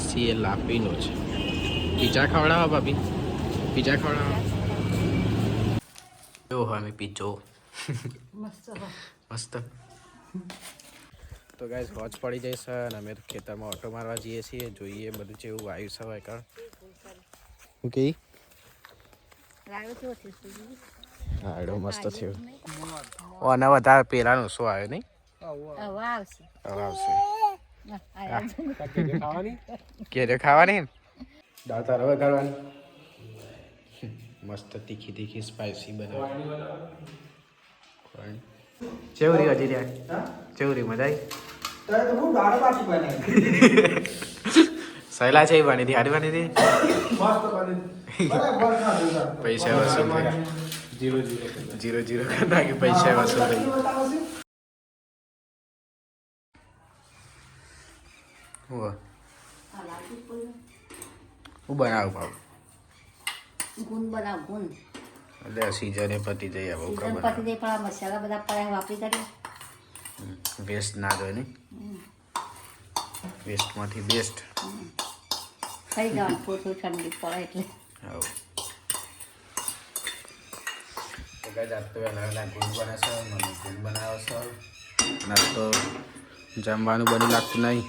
છીએ લાપીનો છે. પીઝા ખવડાવો ભાભી, પીઝા ખવડાવો. કેવો હોય અમે પીઝો? મસ્ત. તો ગાઈસ વોચ પડી જશે અને અમે ખેતરમાં ઓટો મારવા જઈએ છીએ. જોઈએ બધું જેવું આવ્યું છે હોય કર. ઓકે રાયડો મસ્ત થયો. અને વધારે પેલાનો શું આવ્યો નહીં? આવશે. કેરે ખાવાની દાળ તાર વગાડવાની મસ્ત તીખી તીખી સ્પાઈસી બનાવવાની. ચેવરી હજી ત્યાં ચેવરી મજા આવી. સહેલા છે એ બની હતી, હારી બની હતી. પૈસા વસૂલ થઈ. 0-0 કરી નાખી. પૈસા વસૂલ થઈ. હું બનાવું ભાવ ગુણ બનાવ ગુણ એટલે સીઝને પતી જઈ આવો પતી જાય પણ મસાલા બધા પડ્યા વાપરી કરી વેસ્ટ ના જોઈએ ને. વેસ્ટમાંથી બેસ્ટ ખાઈ જવાનું. થોડું ઠંડી પડે એટલે આવું તો કઈ જાત વહેલા ગુણ બને છે. મમ્મી ગુણ બનાવે છે. ના તો જમવાનું બની લાગતું નહીં.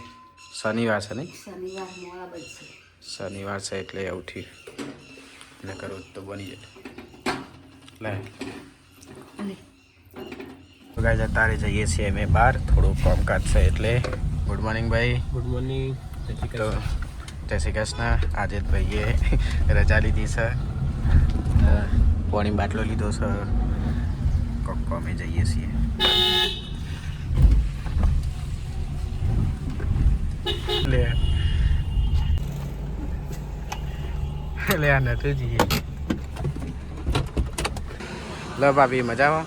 શનિવાર છે નહીં? શનિવાર મોડા બનશે. શનિવાર છે એટલે ઉઠી ને કરું તો બની જાય. લે તો ગાઈસ અત્યારે જઈએ છીએ અમે બહાર. થોડું કામકાજ છે એટલે. ગુડ મોર્નિંગ ભાઈ. Good morning. તો જય શ્રી કૃષ્ણ. આજે ભાઈએ રજા લીધી છે. પાણી બાટલો લીધો છે. કોક અમે જઈએ છીએ. લે આ નતું જઈએ. લો ભાભી મજામાં?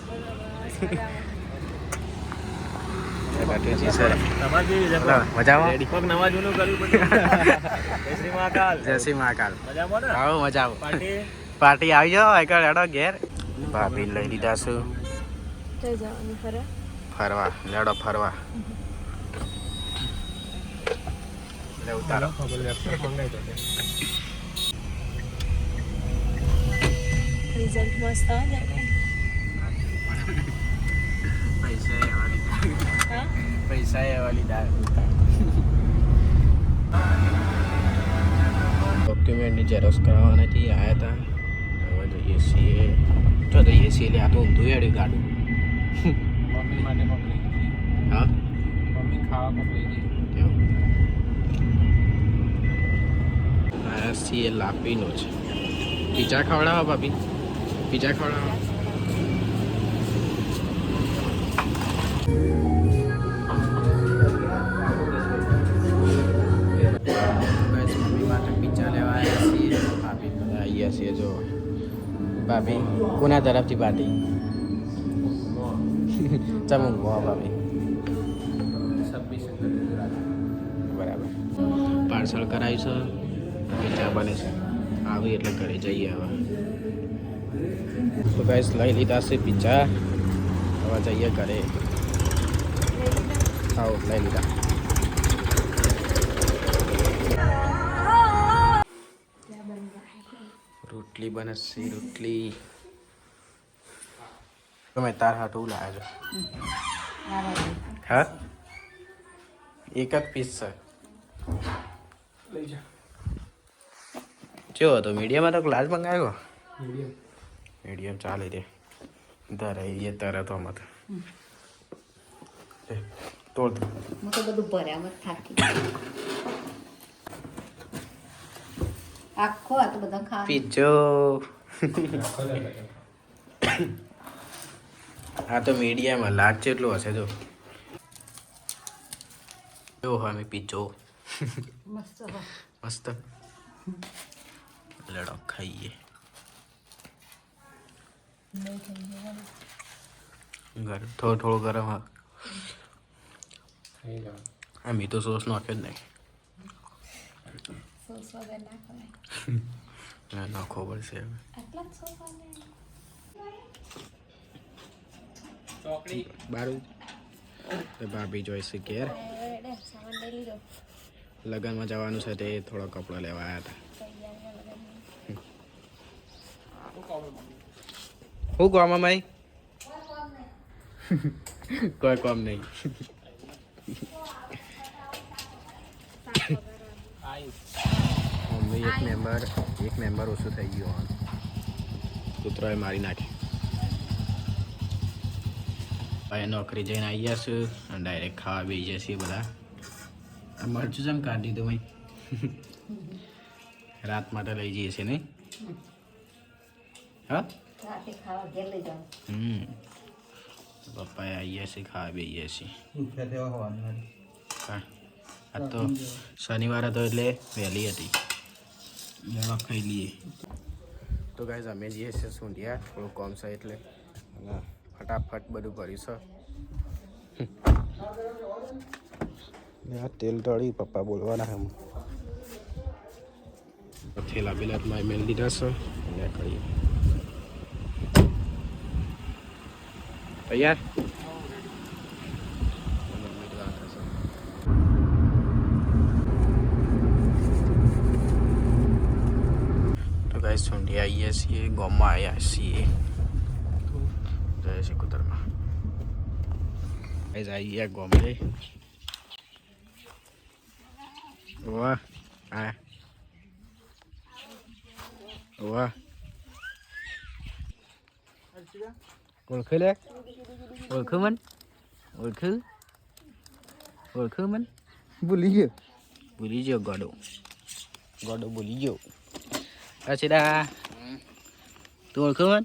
જય શ્રી મહાકાલ. આવો મજા આવો. પાર્ટી આવી જાઓ. આગળ હેડો ઘેર. ભાભી લઈ લીધા છું ફરવા. લેડો ફરવા. લે ઉતારો. રિઝલ્ટ મસ્ત આવે ને. પૈસા એવા લીધા. ડોક્યુમેન્ટની ઝેરોક્સ કરાવવાના હતી. આવ્યા હતા. હવે જઈએ છીએ. તો જઈએ છીએ એટલે આ તો ઊંધું હેડ્યું ગાડું. મમ્મી માટે પકડી ગઈ. હા મમ્મી ખાવા પકડી ગઈ. આવ્યા છીએ લાપીનો છે. પીઝા ખવડાવો ભાભી, પીઝા ખવડાવો. મમ્મી માટે પીઝા લેવા આવ્યા છીએ. ભાભી બધા આવ્યા છીએ. જો ભાભી કોના તરફથી પાર્ટી? ચમુક ભાભી 26 બરાબર. પાર્સલ કરાવ્યું છે. પીઝા બને છે. આવી એટલે ઘરે જઈએ હવે. તો ગાઈસ લઈ લીધા છે પીઝા. હવે જઈએ ઘરે. આવો લઈ લીધા. રોટલી બને છે. રોટલી તમે તાર હાટું લાવ્યા છો? હા એક જ પીસ છે. લઈ જા. કેવો હતો? મીડિયમ હતો? ગ્લાસ મંગાવ્યો? મીડિયમ. મીડિયમ ચાલે રે. ધરે એ તરત મત તોડ. હું તો બધું ભર્યા મત થાકી આખો આ તો બધા ખા પીજો. હા તો મીડિયમ લાગ જેટલું હશે. જો કેવો હોય અમે પીજો? મસ્ત મસ્ત. લડો ખાઈએ. ગરમ થોડું ગરમ હા. ખાઈ જા. આમ તો સોસ નાખે જ નહીં. સોસ વગર ના ખવાય. નાખવો પડશે હવે. આટલા જ સોસ આવે. ચોકડી બારું ભાભી જોઈશે ઘેર. સામાન લઈ લીધો. લગ્નમાં જવાનું છે તે થોડો કપડો લેવા આવ્યા હતા. શું કામ ભાઈ? કોઈ કામ નહીં. મમ્મી એક મેમ્બર ઓછું થઈ ગયું. કૂતરાએ મારી નાખી. ભાઈ નોકરી જઈને આવી ગયા છું અને ડાયરેક્ટ ખાવા બેસી ગયા છીએ બધા. આ મરચું જેમ કાઢી દીધું ભાઈ. રાત માટે લઈ જઈએ છીએ નહીં? હા રાતે ખાવા ઘેર લઈ જાઉં. પપ્પાએ આવી ગયા છે ખાવા બેસી ગયા છીએ. હા આ તો શનિવાર હતો એટલે વહેલી હતી. લેવા ખાઈ લઈએ. તો ગાઈઝ અમે જઈએ છીએ સૂંઢિયા. થોડું કોમ છે એટલે ફટાફટ બધું ભર્યું છે. આ તેલ ઢળી પપ્પા બોલવાના એમ. થેલા બેલા મેળ લીધા છે અને કરીએ. તૈયાર? તો ગાઈઝ સૂંઢિયા આવીએ છીએ, ગામમાં આવ્યા છીએ. જય શ્રી કુતરમાં ગાઈઝ આવી ગયા ગામડે. વાહ આ વાહ ઓળખ લે ઓળખ મન ભૂલી ગયો ગોડો ભૂલી ગયો. અચ્છા તું ઓળખ મન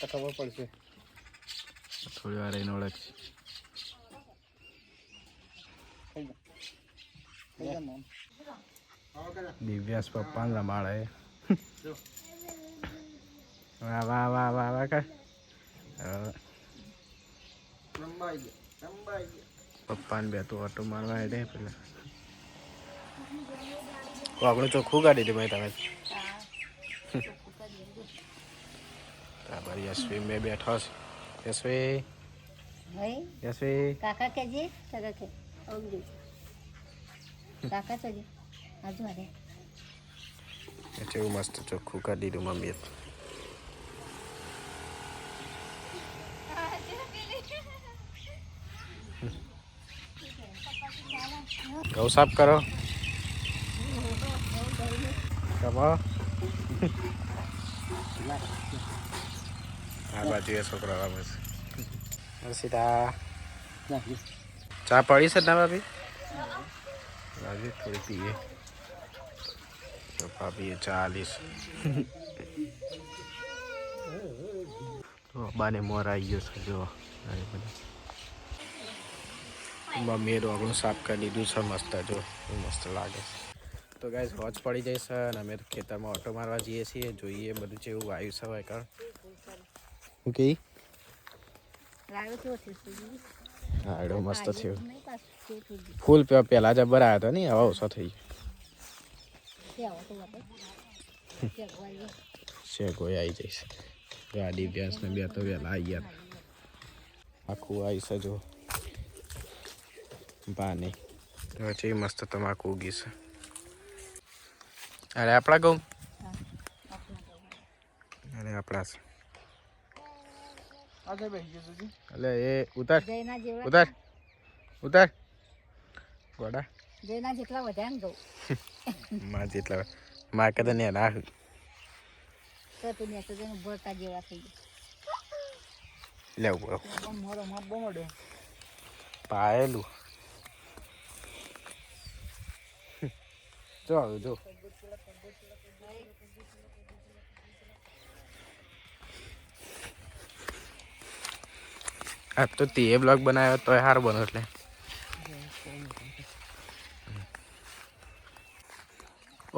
ખબર પડશે થોડી વાર એને ઓળખ. દિવ્યાસ પપ્પાને રમાડે. વાહ વાહ વાહ વાહ વાહ કર. પપ્પાને બે તો ઓટો મારવા દે પેલા. આપણું ચોખ્ખું કાઢી દે ભાઈ તમે. બરાબર યશવી મેં બેઠો છે. યશવી કાકા કેજી કાકા કે કાકા ચોજી આજુ મારે એવું મસ્ત ચોખ્ખું કાઢી દીધું મમ્મીએ. ગૌ સાફ કરો. કમો આ બાજુ એ છોકરો આવે છે. સીધા ચા પડી છે ના ભાભી? ભાભી થોડી પીએ તો ભાભીએ ચા લીશ. બાને મોર આવી ગયો છે જો. મમ્મીએ રોગણું સાફ કરી દીધું છે મસ્ત. જો મસ્ત લાગે છે. તો ગાઈઝ હોજ પડી જાય છે અને અમે ખેતરમાં ઓટો મારવા જઈએ છીએ. જોઈએ બધું જેવું વાયુ છે હોય કણ. શું કહી? હાડો મસ્ત થયો. ફૂલ પેલા જબર આવ્યો હતો ને હવે ઓછો થઈ ગયો. શેગોય આવી જઈશ. ગાડી ભેંસ ને બે તો વહેલા આવી ગયા. આખું આવી છે જો બાને. વચ્ચે મસ્ત તમાકુ ઉગી છે. અરે આપણા ઘઉં અરે આપણા છે. એટલે એ ઉતાર ગોડા જેના જેટલા વધ્યા ને ગૌ માં જેટલા માં કદા ને રાહ તો તું ને તો જેનું ભરતા જેવા થઈ લેવું પાયેલું જો જો આ તો તે બ્લોગ બનાવ્યો તો સારો બનો. એટલે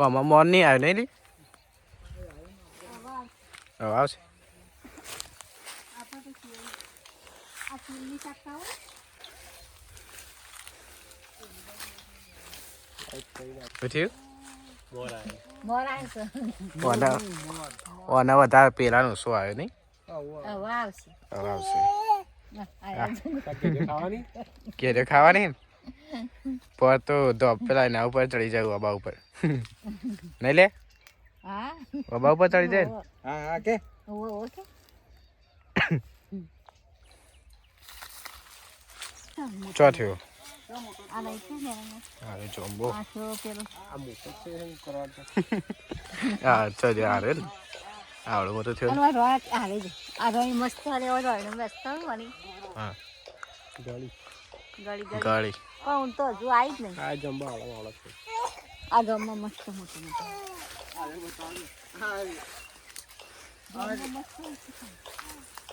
આમાં મોન નહીં આવ્યો નહીં. હવે આવશે. ઓના વધારે પેલાનું શું આવ્યો નહીં? હવે આવશે. ખાવાની કેરે ખાવાની પર તો પેલા એના ઉપર ચડી જાય બાબા ઉપર નહીં લે હા બાબા ઉપર ચડી જાય હા હા કે ઓકે ચો થયો આ નહીં છે ને અરે ચોંબો આ તો પેલો આ મોટો છે એમ કરવા હા ચો જો હારે ને આવડો મોટો થયો અને રોય હારે જ આ રોય મસ્ત હારે રોય મસ્ત મની હા ગાડી ગળી ગળી ગાડી પણ તો હજુ આવી જ નહીં આ જંબા વાળો છે આ ગામમાં મસ્ત મોટો મોટો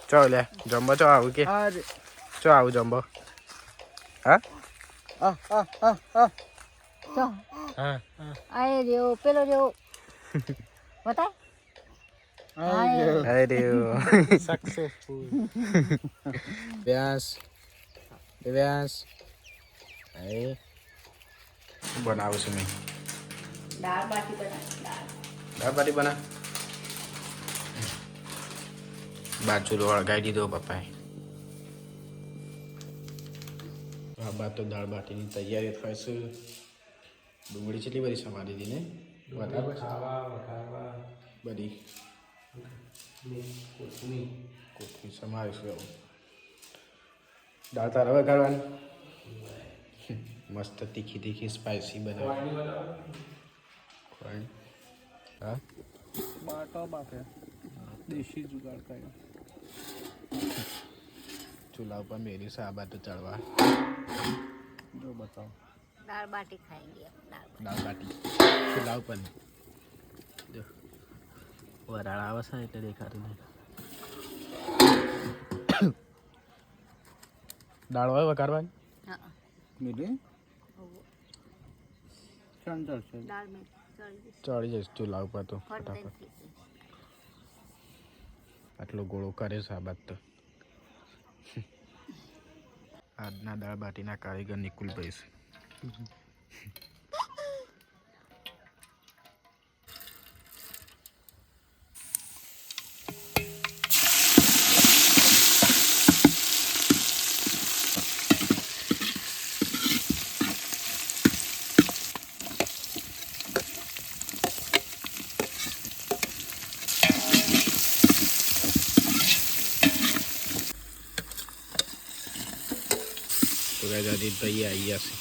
ચો લે જમ્બો ચો આવું કે ચો આવું જમ્બો હા તો હા આય રહ્યો પેલો રહ્યો બતા અરે દેવ સક્સેસફુલ વ્યાસ વ્યાસ એ બનાવું છું મેં દાળ બાટી બના દાળ બાટી બના બાજુ વળગાઈ દીધો પપ્પાએ આ બાદ તો દાળ બાટીની તૈયારી થાય છે ડુંગળી કેટલી બધી સમારી હતી ને વધારે બધી કોથમીર સમારીશું દાળ તારા વઘારવાની મસ્ત તીખી તીખી સ્પાઇસી બનાવવાની હા બાટો બાટે દેશી જુગાડ કર્યો ચૂલા ઉપર મેરી સાબા તો ચડવા જો બતાવો દાળ બાટી ખાएंगे દાળ બાટી ચૂલા ઉપર જો વરાળ આવે છે એટલે દેખાતું નહીં દાળ હોય વઘારવાની હા મીઠી ચંચળ છે દાળ મેં ચડી ચડી જઈશ ચૂલા ઉપર તો ફટાફટ આટલો ગોળો કરે છે આ બાદ તો આજના દાળ બાટીના કારીગર નિકુલભાઈ છે તો ગાઈસ અજીતભાઈ આવી ગયા છે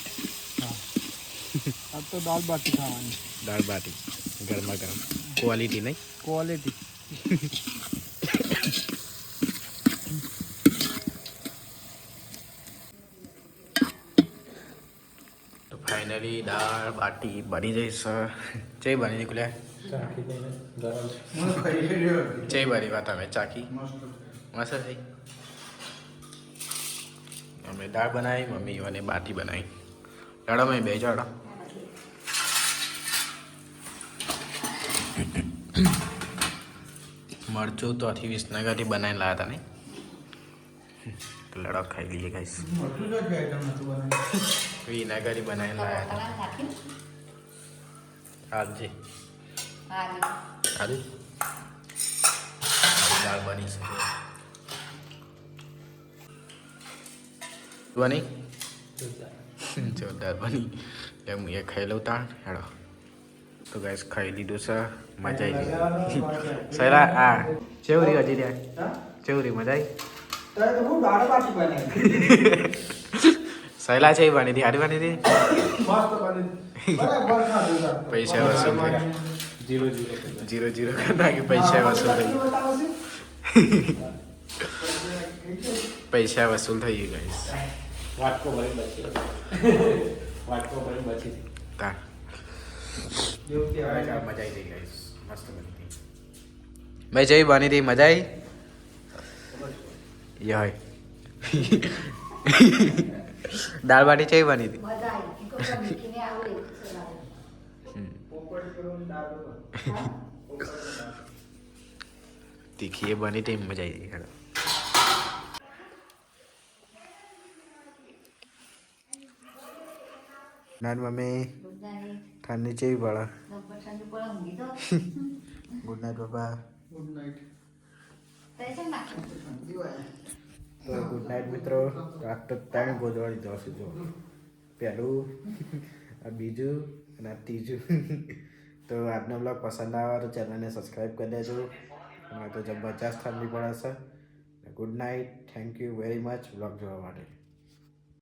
अब तो दाल बाटी खावानी દાળ બાટી ગરમા ગરમ ક્વોલિટી નહીં क्वालिटी તો ફાઇનલી દાળ બાટી બની જઈશ ચઈ બની નીકળ્યા ચઈ બની વાત અમે ચાકી મસ્ત થઈ અમે દાળ બનાવી મમ્મી અને બાટી બનાવી લડો મેં બે જડો મરચું તો 20 બનાવીને લાવ્યા હતા ને લડો ખાઈ લઈએ ગાઈસ વિનાગરી બનાવીને લાવ્યા હતા હાલજી હાલી દાળ બની છે બની જોરદાર બની એમ એ ખાઈ લઉં તાણ હેડો તો ગાઈસ ખાઈ લીધું છે મજા આવી ગઈ સહેલા આ ચેવરી હજી રહ્યા ચેવરી મજા આવી સહેલા છે એ બની હતી હારી બની હતી પૈસા વસૂલ થઈ 0-0 કરતા કે પૈસા વસૂલ થઈ પૈસા વસૂલ થઈ ગયું ગાઈસ वाटको भरी बची वाटको भरी बची थी ता मजा आई थी गाइस मस्त बनी थी मैं जय बनी थी मजा आई ये है दाल बाटी चाहिए बनी थी મજા આવી ઈકો તો મીઠીને આવડે तीखी ये बनी थी मजा आई थी નાન મમ્મી ઠંડી ચેવી પડે ગુડ નાઇટ પપ્પા ગુડ નાઇટ તો ગુડ નાઇટ મિત્રો. તો આ તો 3 ગોદવા લીધો હશે જો. પહેલું, આ બીજું અને આ ત્રીજું. તો આજનો બ્લોગ પસંદ આવે તો ચેનલને સબસ્ક્રાઈબ કરી દેજો. અને તો જબરજસ્ત ઠંડી પડે છે. Good night. Thank you very much blog જોવા માટે.